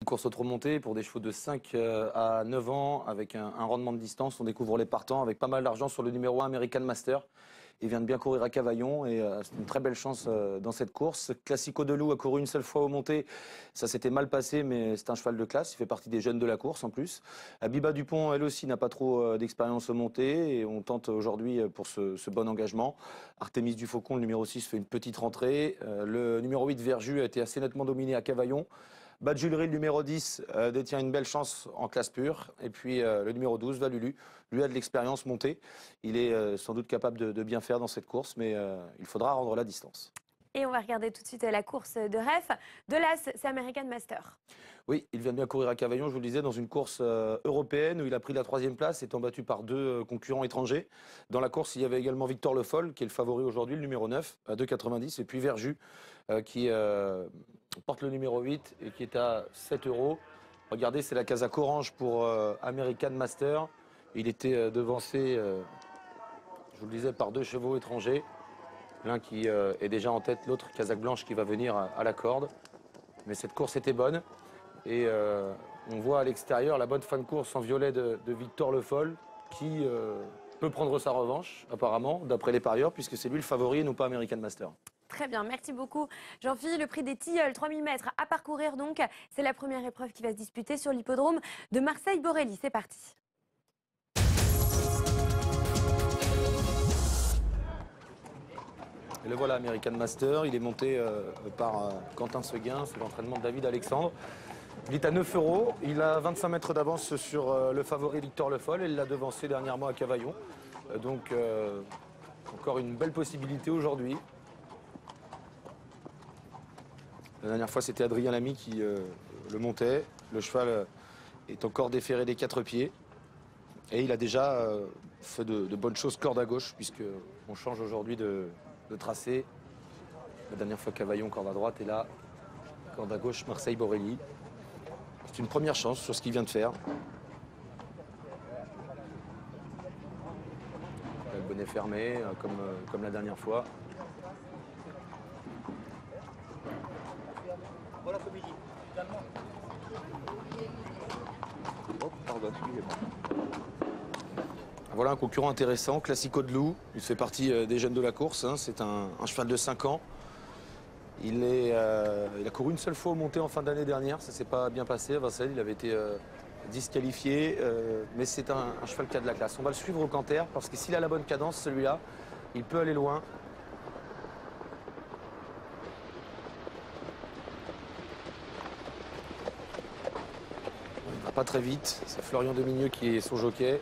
Une course trop montée pour des chevaux de 5 à 9 ans avec un rendement de distance. On découvre les partants avec pas mal d'argent sur le numéro 1 American Master. Il vient de bien courir à Cavaillon et c'est une très belle chance dans cette course. Classico de Loup a couru une seule fois au monté. Ça s'était mal passé, mais c'est un cheval de classe. Il fait partie des jeunes de la course en plus. Abiba Dupont, elle aussi, n'a pas trop d'expérience au monté et on tente aujourd'hui pour ce bon engagement. Artémis du Faucon, le numéro 6, fait une petite rentrée. Le numéro 8, Verjus, a été assez nettement dominé à Cavaillon. Badjulerie, le numéro 10, détient une belle chance en classe pure. Et puis le numéro 12, Valulu, lui a de l'expérience montée. Il est sans doute capable de bien faire dans cette course, mais il faudra rendre la distance. Et on va regarder tout de suite la course de Ref. De l'As, c'est American Master. Oui, il vient de bien courir à Cavaillon, je vous le disais, dans une course européenne où il a pris la 3e place, étant battu par 2 concurrents étrangers. Dans la course, il y avait également Victor Le Foll, qui est le favori aujourd'hui, le numéro 9, à 2,90. Et puis Verjus, qui porte le numéro 8 et qui est à 7 €. Regardez, c'est la Casaque orange pour American Master. Il était devancé, je vous le disais, par 2 chevaux étrangers. L'un qui est déjà en tête, l'autre Casaque blanche qui va venir à la corde. Mais cette course était bonne. Et on voit à l'extérieur la bonne fin de course en violet de Victor Le Foll qui peut prendre sa revanche, apparemment, d'après les parieurs, puisque c'est lui le favori et non pas American Master. Très bien, merci beaucoup Jean-Philippe. Le prix des Tilleuls, 3000 mètres à parcourir donc. C'est la première épreuve qui va se disputer sur l'hippodrome de Marseille-Borelli. C'est parti. Et le voilà, American Master. Il est monté par Quentin Seguin. C'est l'entraînement de David Alexandre. Il est à 9 €. Il a 25 mètres d'avance sur le favori Victor Le Foll. Il l'a devancé dernièrement à Cavaillon. Donc, encore une belle possibilité aujourd'hui. La dernière fois, c'était Adrien Lamy qui le montait. Le cheval est encore déféré des 4 pieds. Et il a déjà fait de bonnes choses corde à gauche, puisqu'on change aujourd'hui de tracé. La dernière fois, Cavaillon, corde à droite. Et là, corde à gauche, Marseille-Borelli. C'est une première chance sur ce qu'il vient de faire. Le bonnet fermé, comme la dernière fois. Voilà un concurrent intéressant, Classico de Loup. Il fait partie des jeunes de la course. Hein. C'est un cheval de 5 ans. Il a couru une seule fois au monté en fin d'année dernière. Ça ne s'est pas bien passé à Vincennes. Il avait été disqualifié. Mais c'est un cheval qui a de la classe. On va le suivre au canter parce que s'il a la bonne cadence, celui-là, il peut aller loin. Il va pas très vite. C'est Florian Deminieux qui est son jockey.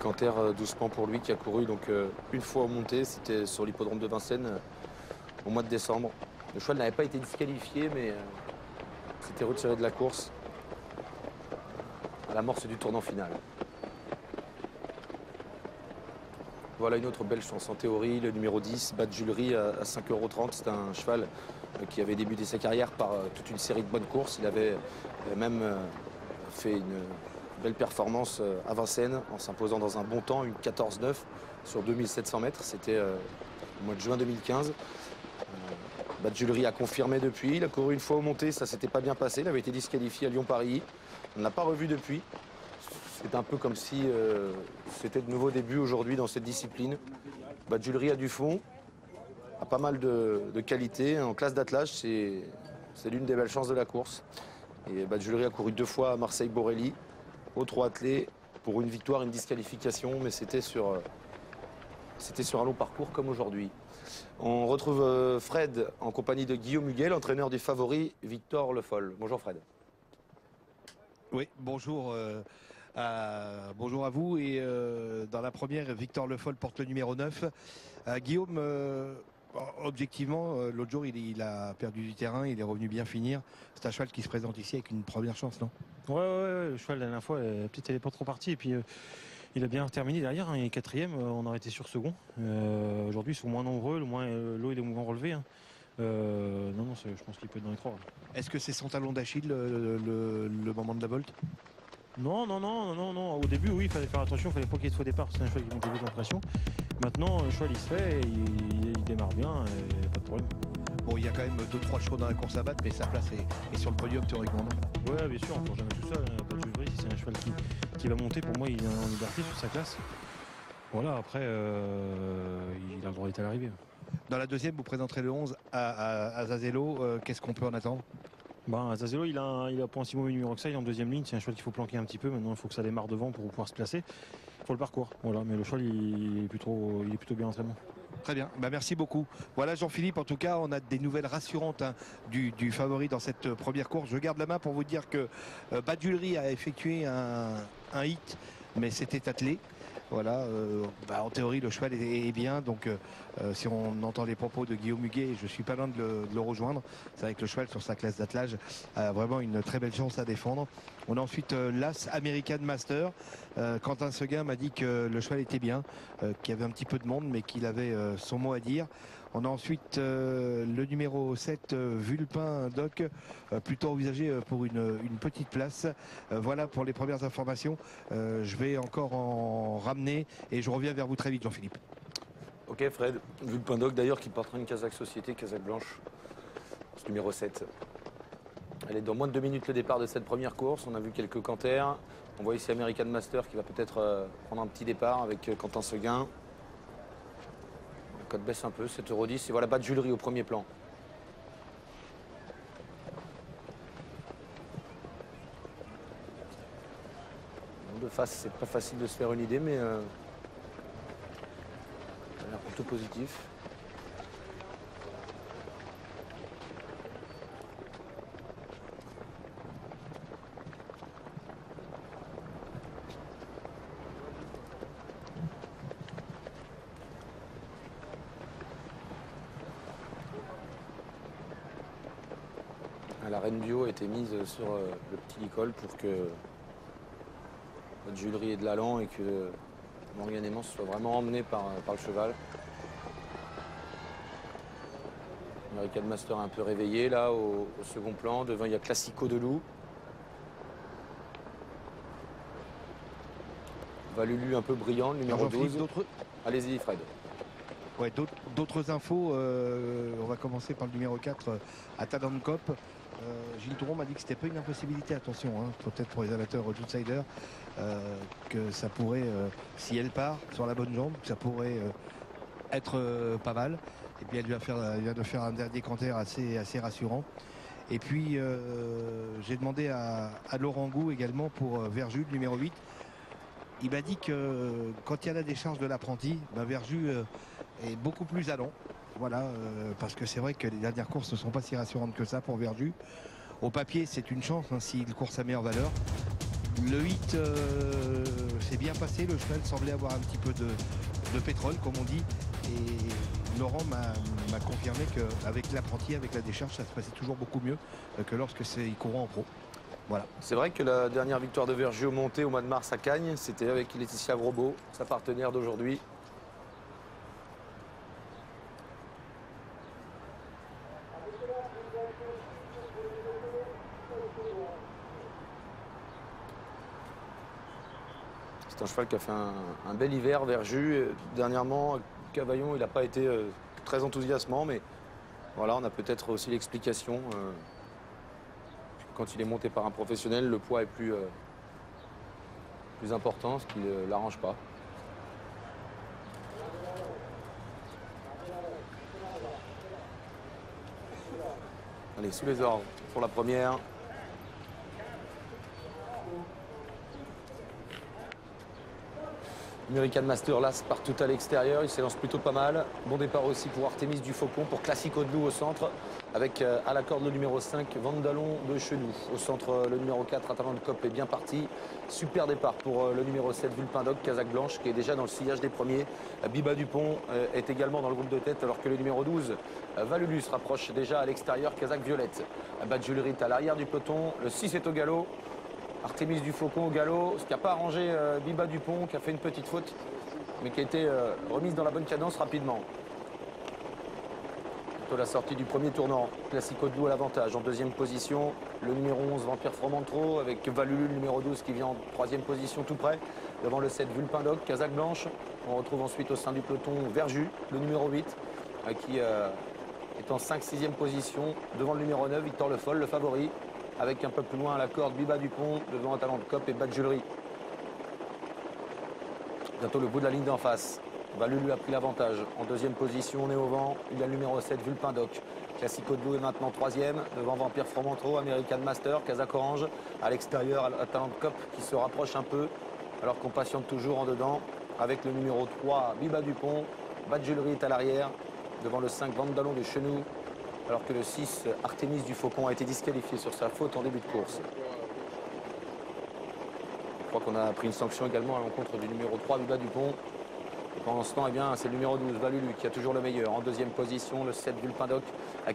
Canter doucement pour lui qui a couru donc une fois au monté, c'était sur l'hippodrome de Vincennes au mois de décembre. Le cheval n'avait pas été disqualifié mais s'était retiré de la course à l'amorce du tournant final. Voilà une autre belle chance en théorie, le numéro 10, Badjulerie à 5,30 €. C'est un cheval qui avait débuté sa carrière par toute une série de bonnes courses. Il avait même fait une belle performance à Vincennes en s'imposant dans un bon temps, une 14,9 sur 2700 mètres. C'était au mois de juin 2015. Badjulerie a confirmé depuis. Il a couru une fois au monté, ça s'était pas bien passé. Il avait été disqualifié à Lyon-Paris. On ne l'a pas revu depuis. C'est un peu comme si c'était de nouveaux débuts aujourd'hui dans cette discipline. Badjulerie a du fond, a pas mal de qualité. En classe d'attelage, c'est l'une des belles chances de la course. Et Badjulerie a couru 2 fois à Marseille-Borelli, au 3 attelé, pour une victoire, une disqualification, mais c'était sur un long parcours comme aujourd'hui. On retrouve Fred en compagnie de Guillaume Huguet, l'entraîneur du favori Victor Le Foll. Bonjour Fred. Oui, bonjour. Bonjour à vous. Et dans la première, Victor Le Foll porte le numéro 9. Guillaume, objectivement, l'autre jour, il a perdu du terrain, il est revenu bien finir. C'est un cheval qui se présente ici avec une première chance, non? Ouais, le cheval, la dernière fois, peut-être elle n'est pas trop partie. Et puis, il a bien terminé derrière. Hein, il est 4e, on aurait été sur second. Aujourd'hui, ils sont moins nombreux, l'eau il est moins relevé. Hein. Non, je pense qu'il peut être dans les 3. Est-ce que c'est son talon d'Achille, le moment de la volte? Non, non, non, non, non. Au début, oui, il fallait faire attention, il fallait pas qu'il y ait de faux départ. C'est un cheval qui montait vite en pression. Maintenant, le cheval, il se fait, et il démarre bien, et pas de problème. Bon, il y a quand même 2-3 chevaux dans la course à battre, mais sa place est sur le podium théoriquement. Ouais, bien sûr, on ne court jamais tout seul. Pas de Julry, si c'est un cheval qui va monter, pour moi, il est en liberté sur sa classe. Voilà, après, il a le droit d'être à l'arrivée. Dans la deuxième, vous présenterez le 11 à Zazello. Qu'est-ce qu'on peut en attendre? Zazelo, il a pas un si mauvais numéro que ça, il est en deuxième ligne, c'est un cheval qu'il faut planquer un petit peu. Maintenant, il faut que ça démarre devant pour pouvoir se placer. Il faut le parcours. Voilà, mais le cheval, il est plutôt bien entraîné. Très bien, merci beaucoup. Voilà Jean-Philippe, en tout cas, on a des nouvelles rassurantes du favori dans cette première course. Je garde la main pour vous dire que Badjulri a effectué un hit, mais c'était attelé. Voilà, en théorie, le cheval est bien. Donc, si on entend les propos de Guillaume Huguet, je suis pas loin de le rejoindre. C'est vrai que le cheval, sur sa classe d'attelage, a vraiment une très belle chance à défendre. On a ensuite l'As American Master. Quentin Seguin m'a dit que le cheval était bien, qu'il y avait un petit peu de monde, mais qu'il avait son mot à dire. On a ensuite le numéro 7, Vulpin Doc, plutôt envisagé pour une petite place. Voilà pour les premières informations. Je vais encore en ramener et je reviens vers vous très vite, Jean-Philippe. Ok Fred, Vulpin Doc d'ailleurs qui portera une Kazakh Société, Kazakh Blanche, ce numéro 7. Elle est dans moins de 2 minutes le départ de cette première course. On a vu quelques canters. On voit ici American Master qui va peut-être prendre un petit départ avec Quentin Seguin. La cote baisse un peu, 7,10 €. Et voilà Badjulri au premier plan. De face, c'est pas facile de se faire une idée, mais ça a l'air plutôt positif. La reine bio a été mise sur le petit licol pour que Badjulri ait de l'allant et que Morgan Emmons soit vraiment emmené par le cheval. American Master est un peu réveillé là au second plan. Devant il y a Classico de Loup. Valulu un peu brillant, le numéro 12. Allez-y Fred. Ouais, d'autres infos, on va commencer par le numéro 4 à Tadankop. Gilles Touron m'a dit que c'était pas une impossibilité, attention, hein, peut-être pour les amateurs d'outsiders, que ça pourrait, si elle part sur la bonne jambe, ça pourrait être pas mal. Et puis elle vient de faire un dernier canter assez rassurant. Et puis j'ai demandé à Laurent Gou également pour Verjus, le numéro 8. Il m'a dit que quand il y a la décharge de l'apprenti, Verjus est beaucoup plus allant. Voilà, parce que c'est vrai que les dernières courses ne sont pas si rassurantes que ça pour Verjus. Au papier, c'est une chance hein, s'il court sa meilleure valeur. Le 8 s'est bien passé, le cheval semblait avoir un petit peu de pétrole, comme on dit. Et Laurent m'a confirmé qu'avec l'apprenti, avec la décharge, ça se passait toujours beaucoup mieux que lorsque il courait en pro. Voilà. C'est vrai que la dernière victoire de Verjus au monté au mois de mars à Cagnes, c'était avec Laetitia Grosbeau, sa partenaire d'aujourd'hui. C'est un cheval qui a fait un bel hiver, Verjus. Dernièrement, Cavaillon, il n'a pas été très enthousiasmant, mais voilà, on a peut-être aussi l'explication. Quand il est monté par un professionnel, le poids est plus important, ce qui ne l'arrange pas. Allez, sous les ordres pour la première. American Master là part tout à l'extérieur, il s'élance plutôt pas mal. Bon départ aussi pour Artemis du Faucon, pour Classico de Loup au centre, avec à la corde le numéro 5, Vandalon de Chenoux. Au centre, le numéro 4, Tadankop est bien parti. Super départ pour le numéro 7, Vulpin Doc, Kazakh Blanche, qui est déjà dans le sillage des premiers. Biba Dupont est également dans le groupe de tête, alors que le numéro 12, Valulu, se rapproche déjà à l'extérieur, Kazakh Violette. Badjulri est à l'arrière du peloton, le 6 est au galop. Artemis du Faucon au galop, ce qui n'a pas arrangé Biba Dupont, qui a fait une petite faute, mais qui a été remise dans la bonne cadence rapidement. Bientôt la sortie du premier tournant. Classico de Loup à l'avantage. En deuxième position, le numéro 11, Vampire Fromentro, avec Valulu, le numéro 12, qui vient en troisième position tout près. Devant le 7, Vulpindoc, Casaque Blanche. On retrouve ensuite au sein du peloton Verju, le numéro 8, qui est en 5-6e position. Devant le numéro 9, Victor Le Foll, le favori. Avec un peu plus loin à la corde, Biba Dupont, devant un talent de cop et Badjulerie. Bientôt le bout de la ligne d'en face. Valulu a pris l'avantage. En deuxième position, on est au vent. Il y a le numéro 7, Vulpindoc. Classico de Loup est maintenant troisième. Devant Vampire Fromentro, American Master, Casaque Orange. À l'extérieur, à Talent de Cop qui se rapproche un peu. Alors qu'on patiente toujours en dedans. Avec le numéro 3, Biba Dupont. Badjulerie est à l'arrière. Devant le 5, Vandalon de Chenou. Alors que le 6, Artemis du Faucon, a été disqualifié sur sa faute en début de course. Je crois qu'on a pris une sanction également à l'encontre du numéro 3, Biba Dupont. Et pendant ce temps, eh bien, c'est le numéro 12, Valulu, qui a toujours le meilleur. En deuxième position, le 7, Vulpindoc,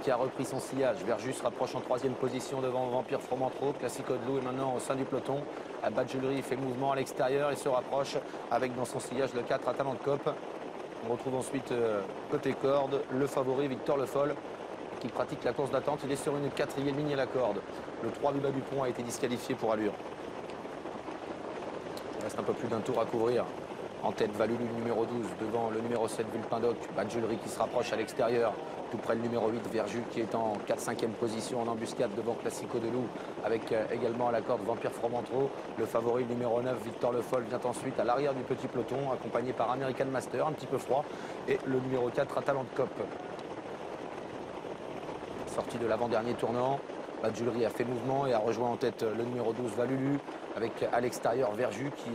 qui a repris son sillage. Verjus se rapproche en troisième position devant Vampire Fromentro. Classico de Loup est maintenant au sein du peloton. Badjulerie fait mouvement à l'extérieur et se rapproche avec dans son sillage le 4 à Talent de Cop. On retrouve ensuite côté corde le favori Victor Le Foll qui pratique la course d'attente. Il est sur une quatrième ligne à la corde. Le 3, Biba Dupont, a été disqualifié pour allure. Il reste un peu plus d'un tour à couvrir. En tête, Valulu, le numéro 12, devant le numéro 7, Vulpindoc. Badjulerie qui se rapproche à l'extérieur, tout près le numéro 8, Verju, qui est en 4-5e position en embuscade devant Classico de Loup, avec également à la corde Vampire Fromentro. Le favori, le numéro 9, Victor Le Foll, vient ensuite à l'arrière du petit peloton, accompagné par American Master, un petit peu froid, et le numéro 4, à Talent de Cop. Sortie de l'avant-dernier tournant. Badjulerie a fait mouvement et a rejoint en tête le numéro 12, Valulu, avec à l'extérieur Verju qui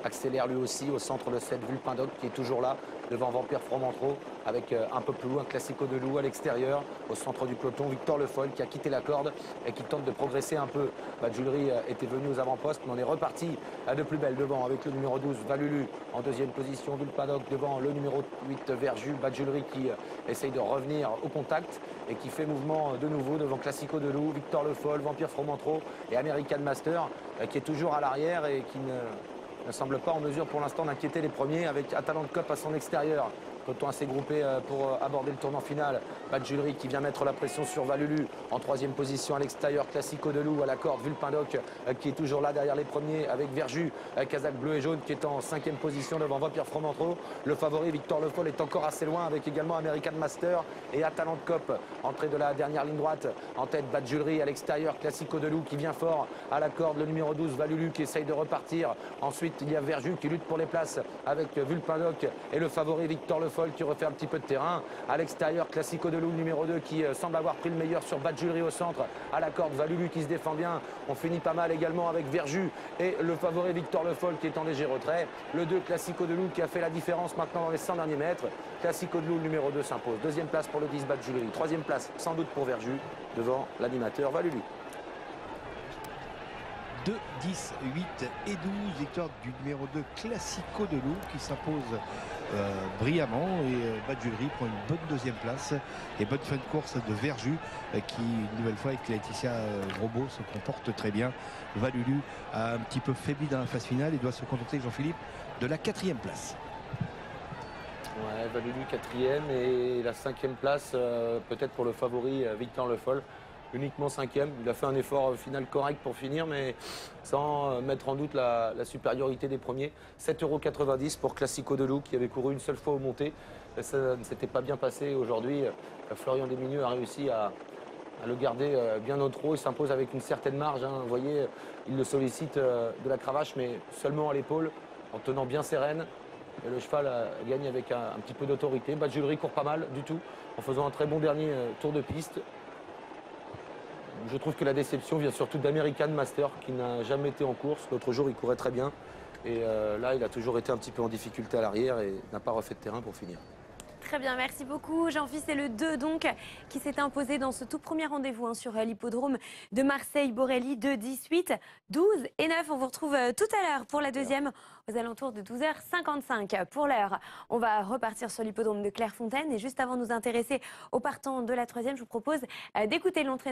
accélère lui aussi. Au centre le 7, Vulpindoc, qui est toujours là devant Vampire Fromentro, avec un peu plus loin Classico de Loup à l'extérieur. Au centre du peloton, Victor Le Foll qui a quitté la corde et qui tente de progresser un peu. Badjulerie était venu aux avant-postes, mais on est reparti de plus belle devant avec le numéro 12, Valulu en deuxième position, Vulpindoc devant le numéro 8, Verju. Badjulerie qui essaye de revenir au contact et qui fait mouvement de nouveau devant Classico de Loup, Victor Le Foll, Vampire Fromentro et American Master qui est toujours à l'arrière et qui ne semble pas en mesure pour l'instant d'inquiéter les premiers, avec Talent de Cop à son extérieur. Peloton assez groupé pour aborder le tournant final. Badjulerie qui vient mettre la pression sur Valulu. En troisième position à l'extérieur, Classico de Loup à la corde. Vulpindoc qui est toujours là derrière les premiers avec Verju, Casaque bleu et jaune qui est en 5e position devant Vampire Fromentro. Le favori Victor Le Foll est encore assez loin avec également American Master et Talent de Cop. Entrée de la dernière ligne droite. En tête Badjulerie à l'extérieur, Classico de Loup qui vient fort à la corde. Le numéro 12 Valulu qui essaye de repartir. Ensuite il y a Verju qui lutte pour les places avec Vulpindoc et le favori Victor Le Foll qui refait un petit peu de terrain. À l'extérieur, Classico de Loup, numéro 2, qui semble avoir pris le meilleur sur Badjulerie au centre. À la corde, Valulu qui se défend bien. On finit pas mal également avec Verju et le favori Victor Le Foll qui est en léger retrait. Le 2, Classico de Loup, qui a fait la différence maintenant dans les 100 derniers mètres. Classico de Loup, numéro 2, s'impose. Deuxième place pour le 10, Badjulerie. Troisième place, sans doute pour Verju, devant l'animateur Valulu. 2, 10, 8 et 12. Victoire du numéro 2, Classico de Loup, qui s'impose brillamment. Et Badjulerie prend une bonne deuxième place. Et bonne fin de course de Verju, qui, une nouvelle fois, avec Laetitia Robot, se comporte très bien. Valulu a un petit peu faibli dans la phase finale et doit se contenter, Jean-Philippe, de la 4e place. Ouais, Valulu 4e et la 5e place, peut-être pour le favori Victor Le Foll. Uniquement 5e. Il a fait un effort final correct pour finir, mais sans mettre en doute la supériorité des premiers. 7,90 € pour Classico de Loup, qui avait couru une seule fois aux montées. Ça ne s'était pas bien passé aujourd'hui. Florian Desmigneux a réussi à le garder bien au trot. Il s'impose avec une certaine marge. Vous voyez, il le sollicite de la cravache, mais seulement à l'épaule, en tenant bien ses rênes. Et le cheval gagne avec un petit peu d'autorité. Badjulerie court pas mal du tout, en faisant un très bon dernier tour de piste. Je trouve que la déception vient surtout d'American Master qui n'a jamais été en course. L'autre jour, il courait très bien. Et là, il a toujours été un petit peu en difficulté à l'arrière et n'a pas refait de terrain pour finir. Très bien, merci beaucoup. Jean-Philippe, c'est le 2 donc qui s'est imposé dans ce tout premier rendez-vous sur l'hippodrome de Marseille-Borelli. 2, 18, 12 et 9. On vous retrouve tout à l'heure pour la deuxième aux alentours de 12h55. Pour l'heure, on va repartir sur l'hippodrome de Clairefontaine. Et juste avant de nous intéresser aux partants de la troisième, je vous propose d'écouter l'entraîneur